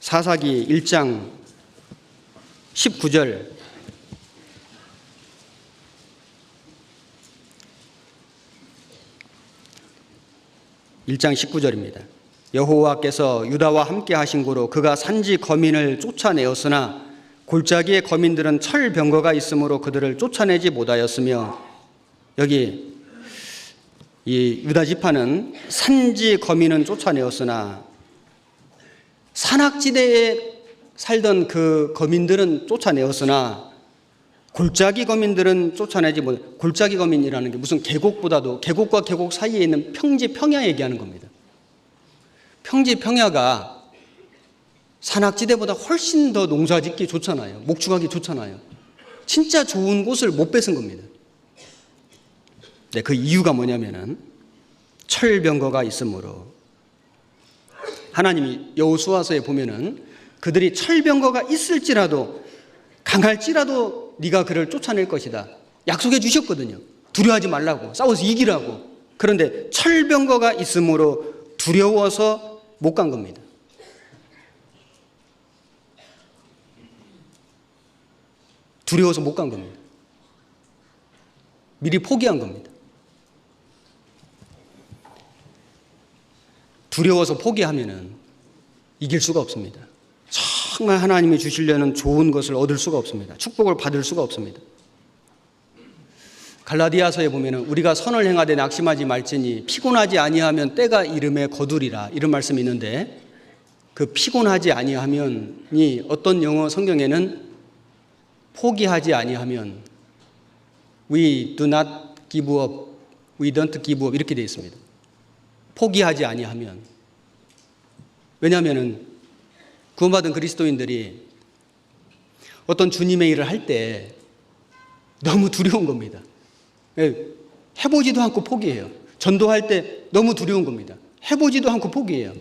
사사기 1장 19절 입니다. 여호와께서 유다와 함께 하신 고로 그가 산지 거민을 쫓아내었으나 골짜기의 거민들은 철병거가 있으므로 그들을 쫓아내지 못하였으며, 여기 이 유다 지파는 산지 거민은 쫓아내었으나 산악지대에 살던 그 거민들은 쫓아내었으나 골짜기 거민들은 쫓아내지 못. 골짜기 거민이라는 게 무슨 계곡보다도 계곡과 계곡 사이에 있는 평지 평야 얘기하는 겁니다. 평지 평야가 산악지대보다 훨씬 더 농사짓기 좋잖아요. 목축하기 좋잖아요. 진짜 좋은 곳을 못 뺏은 겁니다. 네, 그 이유가 뭐냐면은 철병거가 있으므로. 하나님이 여호수아서에 보면은 그들이 철병거가 있을지라도 강할지라도 네가 그를 쫓아낼 것이다 약속해 주셨거든요. 두려워하지 말라고, 싸워서 이기라고. 그런데 철병거가 있으므로 두려워서 못 간 겁니다. 두려워서 못 간 겁니다. 미리 포기한 겁니다. 두려워서 포기하면은 이길 수가 없습니다. 정말 하나님이 주시려는 좋은 것을 얻을 수가 없습니다. 축복을 받을 수가 없습니다. 갈라디아서에 보면은 우리가 선을 행하되 낙심하지 말지니 피곤하지 아니하면 때가 이름에 거두리라, 이런 말씀이 있는데, 그 피곤하지 아니하면이 어떤 영어 성경에는 포기하지 아니하면 we do not give up, we don't give up 이렇게 되어 있습니다. 포기하지 아니하면. 왜냐하면은 구원받은 그리스도인들이 어떤 주님의 일을 할 때 너무 두려운 겁니다. 해보지도 않고 포기해요. 전도할 때 너무 두려운 겁니다. 해보지도 않고 포기해요.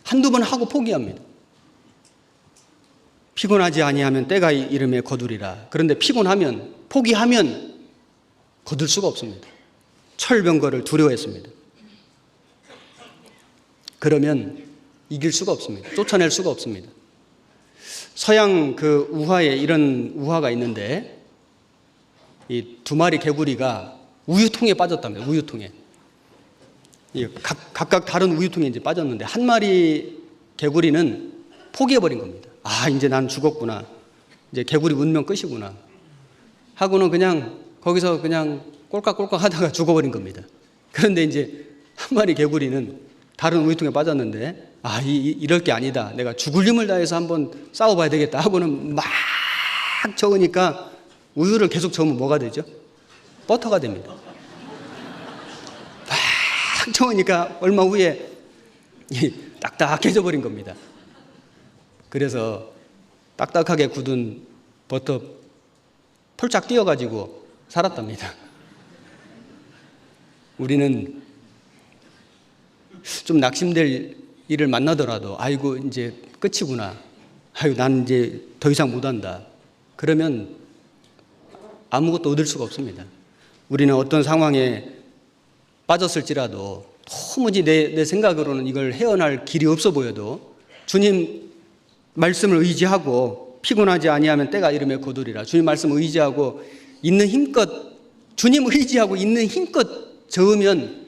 한두 번 하고 포기합니다. 피곤하지 아니하면 때가 이름에 거두리라. 그런데 피곤하면, 포기하면 거둘 수가 없습니다. 철병거를 두려워했습니다. 그러면 이길 수가 없습니다. 쫓아낼 수가 없습니다. 서양 그 우화에 이런 우화가 있는데, 이 두 마리 개구리가 우유통에 빠졌답니다. 우유통에. 각각 다른 우유통에 이제 빠졌는데, 한 마리 개구리는 포기해버린 겁니다. 아, 이제 난 죽었구나. 이제 개구리 운명 끝이구나. 하고는 그냥 거기서 그냥 꼴깍꼴깍 하다가 죽어버린 겁니다. 그런데 이제 한 마리 개구리는 다른 우유통에 빠졌는데, 아, 이럴 게 아니다. 내가 죽을 힘을 다해서 한번 싸워봐야 되겠다 하고는 막 저으니까 우유를 계속 저으면 뭐가 되죠? 버터가 됩니다. 막 저으니까 얼마 후에 딱딱해져 버린 겁니다. 그래서 딱딱하게 굳은 버터 펄짝 뛰어가지고 살았답니다. 우리는 좀 낙심될 일을 만나더라도 아이고 이제 끝이구나, 아이고 난 이제 더 이상 못한다, 그러면 아무것도 얻을 수가 없습니다. 우리는 어떤 상황에 빠졌을지라도 도무지 내 생각으로는 이걸 헤어날 길이 없어 보여도 주님 말씀을 의지하고 피곤하지 아니하면 때가 이름에 거두리라. 주님 말씀을 의지하고 있는 힘껏, 주님 의지하고 있는 힘껏 저으면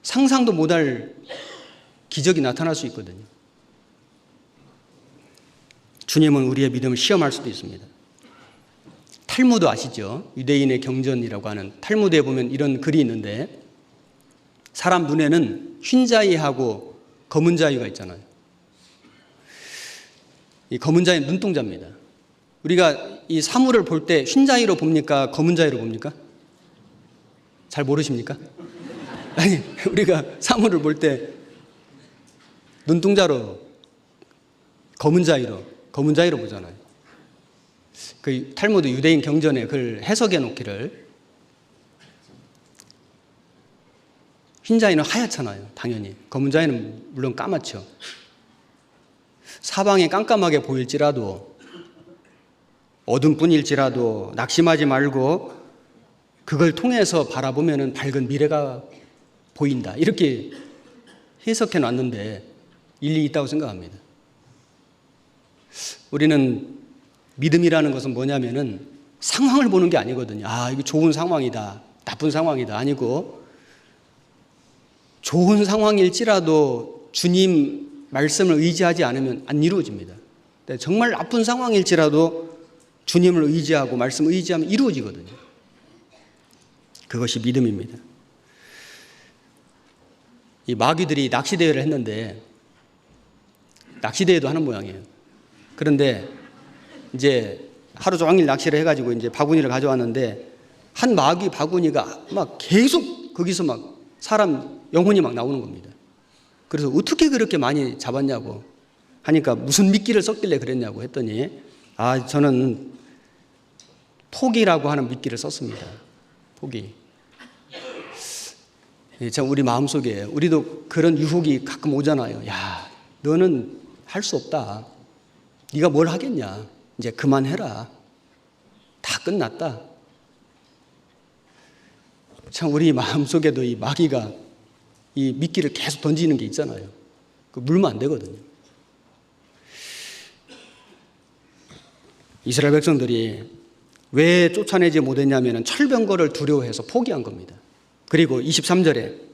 상상도 못할 기적이 나타날 수 있거든요. 주님은 우리의 믿음을 시험할 수도 있습니다. 탈무드 아시죠? 유대인의 경전이라고 하는 탈무드에 보면 이런 글이 있는데, 사람 눈에는 흰자위하고 검은 자위가 있잖아요. 이 검은 자위는 눈동자입니다. 우리가 이 사물을 볼 때 흰자위로 봅니까? 검은 자위로 봅니까? 잘 모르십니까? 아니, 우리가 사물을 볼 때 눈동자로, 검은 자위로 보잖아요. 그 탈무드 유대인 경전에 그걸 해석해 놓기를, 흰 자위는 하얗잖아요. 당연히. 검은 자위는 물론 까맣죠. 사방이 깜깜하게 보일지라도, 어둠뿐일지라도 낙심하지 말고 그걸 통해서 바라보면 밝은 미래가 보인다, 이렇게 해석해 놨는데 일리 있다고 생각합니다. 우리는 믿음이라는 것은 뭐냐면은 상황을 보는 게 아니거든요. 아, 이거 좋은 상황이다, 나쁜 상황이다 아니고, 좋은 상황일지라도 주님 말씀을 의지하지 않으면 안 이루어집니다. 정말 나쁜 상황일지라도 주님을 의지하고 말씀을 의지하면 이루어지거든요. 그것이 믿음입니다. 이 마귀들이 낚시대회를 했는데, 낚시대회도 하는 모양이에요. 그런데 이제 하루 종일 낚시를 해가지고 이제 바구니를 가져왔는데, 한 마귀 바구니가 막 계속 거기서 막 사람 영혼이 막 나오는 겁니다. 그래서 어떻게 그렇게 많이 잡았냐고 하니까 무슨 미끼를 썼길래 그랬냐고 했더니, 아, 저는 포기라고 하는 미끼를 썼습니다. 포기. 참 우리 마음속에 우리도 그런 유혹이 가끔 오잖아요. 야, 너는 할 수 없다. 네가 뭘 하겠냐. 이제 그만해라. 다 끝났다. 참 우리 마음속에도 이 마귀가 이 미끼를 계속 던지는 게 있잖아요. 그 물면 안 되거든요. 이스라엘 백성들이 왜 쫓아내지 못했냐면 철병거를 두려워해서 포기한 겁니다. 그리고 23절에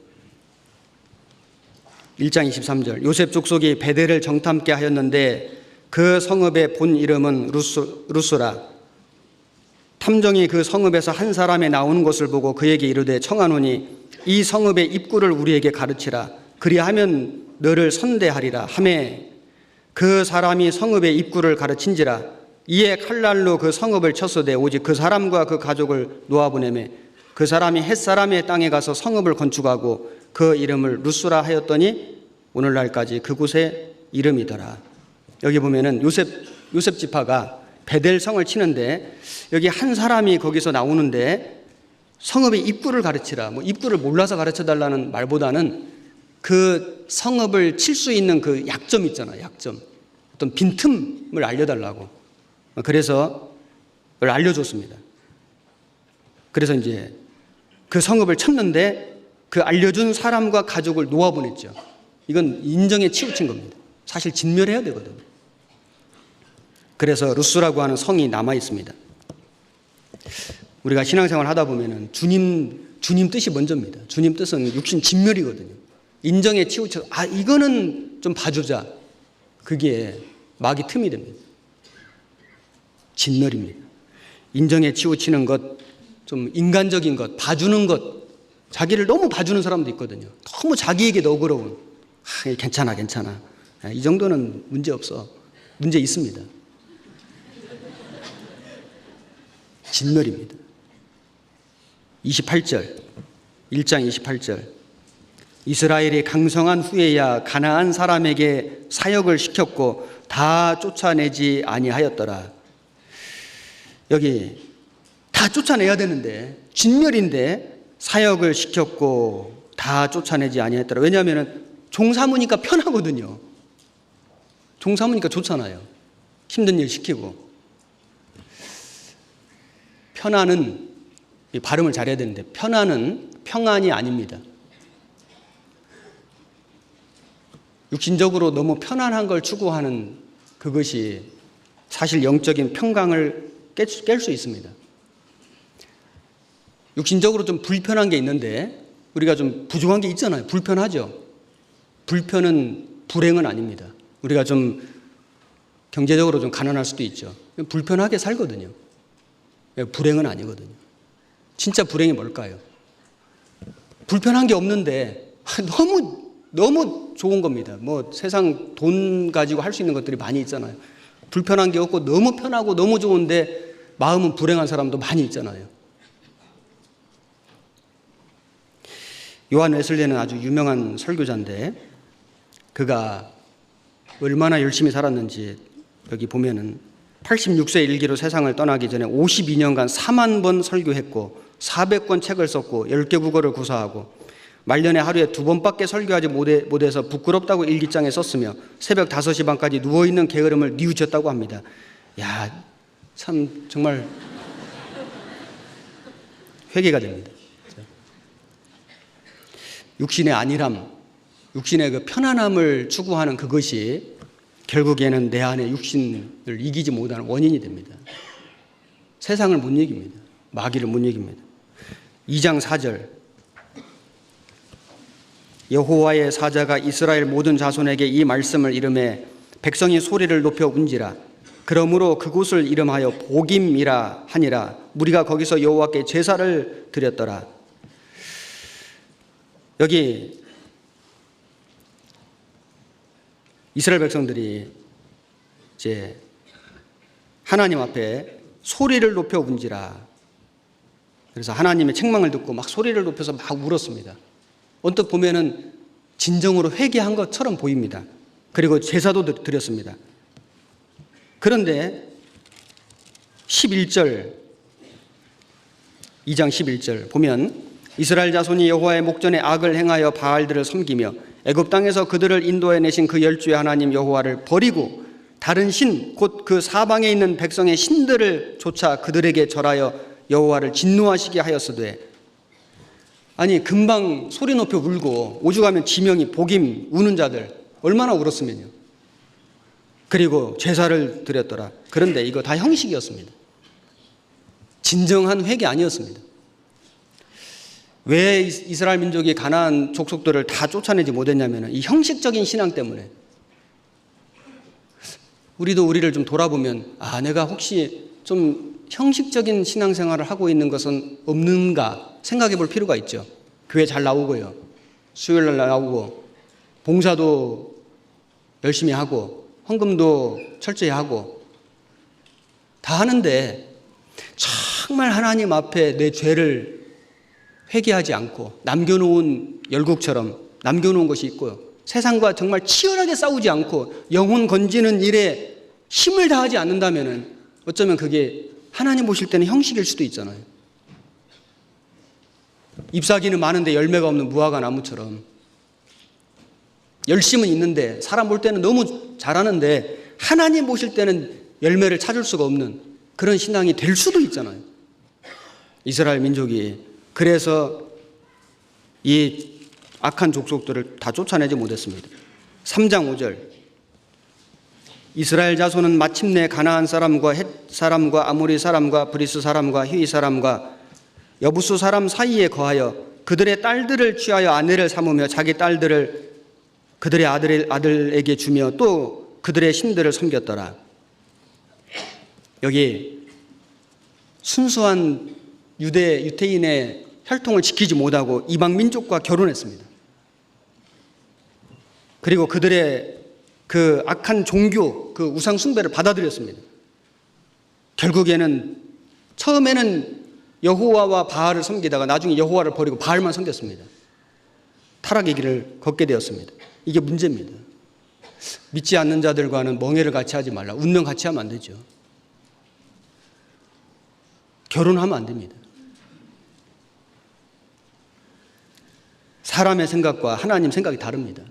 1장 23절 요셉 족속이 베델을 정탐케 하였는데 그 성읍의 본 이름은 루스라. 탐정이 그 성읍에서 한 사람이 나오는 것을 보고 그에게 이르되 청하노니 이 성읍의 입구를 우리에게 가르치라. 그리하면 너를 선대하리라 하매 그 사람이 성읍의 입구를 가르친지라. 이에 칼날로 그 성읍을 쳤으되 오직 그 사람과 그 가족을 놓아보내매 그 사람이 헷사람의 땅에 가서 성읍을 건축하고 그 이름을 루스라 하였더니 오늘날까지 그곳의 이름이더라. 여기 보면은 요셉 지파가 베델 성을 치는데 여기 한 사람이 거기서 나오는데 성읍의 입구를 가르치라. 뭐 입구를 몰라서 가르쳐 달라는 말보다는 그 성읍을 칠 수 있는 그 약점 있잖아요. 약점. 어떤 빈틈을 알려달라고. 그래서 그걸 알려줬습니다. 그래서 이제 그 성읍을 쳤는데 그 알려준 사람과 가족을 놓아보냈죠. 이건 인정에 치우친 겁니다. 사실 진멸해야 되거든요. 그래서 루스라고 하는 성이 남아 있습니다. 우리가 신앙생활 하다 보면은 주님 뜻이 먼저입니다. 주님 뜻은 육신 진멸이거든요. 인정에 치우쳐 아 이거는 좀 봐주자. 그게 마귀 틈이 됩니다. 진멸입니다. 인정에 치우치는 것, 좀 인간적인 것, 봐주는 것, 자기를 너무 봐주는 사람도 있거든요. 너무 자기에게 너그러운, 괜찮아. 이 정도는 문제 없어. 문제 있습니다. 진멸입니다. 28절, 1장 28절. 이스라엘이 강성한 후에야 가나안 사람에게 사역을 시켰고 다 쫓아내지 아니하였더라. 여기 다 쫓아내야 되는데 진멸인데 사역을 시켰고 다 쫓아내지 아니했더라. 왜냐하면 종 삼으니까 편하거든요. 종 삼으니까 좋잖아요. 힘든 일 시키고. 편안은 발음을 잘해야 되는데 편안은 평안이 아닙니다. 육신적으로 너무 편안한 걸 추구하는 그것이 사실 영적인 평강을 깰 수 있습니다. 육신적으로 좀 불편한 게 있는데 우리가 좀 부족한 게 있잖아요. 불편하죠. 불편은 불행은 아닙니다. 우리가 좀 경제적으로 좀 가난할 수도 있죠. 불편하게 살거든요. 불행은 아니거든요. 진짜 불행이 뭘까요? 불편한 게 없는데 너무 좋은 겁니다. 뭐 세상 돈 가지고 할 수 있는 것들이 많이 있잖아요. 불편한 게 없고 너무 편하고 너무 좋은데 마음은 불행한 사람도 많이 있잖아요. 요한 웨슬리는 아주 유명한 설교자인데 그가 얼마나 열심히 살았는지 여기 보면은 86세 일기로 세상을 떠나기 전에 52년간 4만 번 설교했고 400권 책을 썼고 10개 국어를 구사하고 말년에 하루에 2번밖에 설교하지 못해서 부끄럽다고 일기장에 썼으며 새벽 5시 반까지 누워있는 게으름을 뉘우쳤다고 합니다. 야, 참 정말 회개가 됩니다. 육신의 안일함, 육신의 그 편안함을 추구하는 그것이 결국에는 내 안에 육신을 이기지 못하는 원인이 됩니다. 세상을 못 이깁니다. 마귀를 못 이깁니다. 2장 4절 여호와의 사자가 이스라엘 모든 자손에게 이 말씀을 이르매 백성이 소리를 높여 운지라. 그러므로 그곳을 이름하여 보김이라 하니라. 무리가 거기서 여호와께 제사를 드렸더라. 여기 이스라엘 백성들이 이제 하나님 앞에 소리를 높여 운지라. 그래서 하나님의 책망을 듣고 막 소리를 높여서 막 울었습니다. 언뜻 보면은 진정으로 회개한 것처럼 보입니다. 그리고 제사도 드렸습니다. 그런데 11절 2장 11절 보면 이스라엘 자손이 여호와의 목전에 악을 행하여 바알들을 섬기며 애굽 땅에서 그들을 인도해 내신 그 열주의 하나님 여호와를 버리고 다른 신 곧 그 사방에 있는 백성의 신들을 쫓아 그들에게 절하여 여호와를 진노하시게 하였으되. 아니 금방 소리 높여 울고 오죽하면 지명이 복임 우는 자들 얼마나 울었으면요. 그리고 제사를 드렸더라. 그런데 이거 다 형식이었습니다. 진정한 회개 아니었습니다. 왜 이스라엘 민족이 가나안 족속들을 다 쫓아내지 못했냐면 이 형식적인 신앙 때문에. 우리도 우리를 좀 돌아보면 내가 혹시 좀 형식적인 신앙생활을 하고 있는 것은 없는가 생각해 볼 필요가 있죠. 교회 잘 나오고요. 수요일 날 나오고 봉사도 열심히 하고 헌금도 철저히 하고 다 하는데 정말 하나님 앞에 내 죄를 회개하지 않고 남겨놓은 열국처럼 남겨놓은 것이 있고요. 세상과 정말 치열하게 싸우지 않고 영혼 건지는 일에 힘을 다하지 않는다면 어쩌면 그게 하나님 보실 때는 형식일 수도 있잖아요. 잎사귀는 많은데 열매가 없는 무화과 나무처럼 열심은 있는데 사람 볼 때는 너무 잘하는데 하나님 보실 때는 열매를 찾을 수가 없는 그런 신앙이 될 수도 있잖아요. 이스라엘 민족이 그래서 이 악한 족속들을 다 쫓아내지 못했습니다. 3장 5절 이스라엘 자손은 마침내 가나안 사람과 헷 사람과 아모리 사람과 브리스 사람과 히위 사람과 여부수 사람 사이에 거하여 그들의 딸들을 취하여 아내를 삼으며 자기 딸들을 그들의 아들에게 주며 또 그들의 신들을 섬겼더라. 여기 순수한 유태인의 혈통을 지키지 못하고 이방 민족과 결혼했습니다. 그리고 그들의 그 악한 종교, 그 우상 숭배를 받아들였습니다. 결국에는 처음에는 여호와와 바알을 섬기다가 나중에 여호와를 버리고 바알만 섬겼습니다. 타락의 길을 걷게 되었습니다. 이게 문제입니다. 믿지 않는 자들과는 멍해를 같이 하지 말라. 운명 같이 하면 안 되죠. 결혼하면 안 됩니다. 사람의 생각과 하나님 생각이 다릅니다.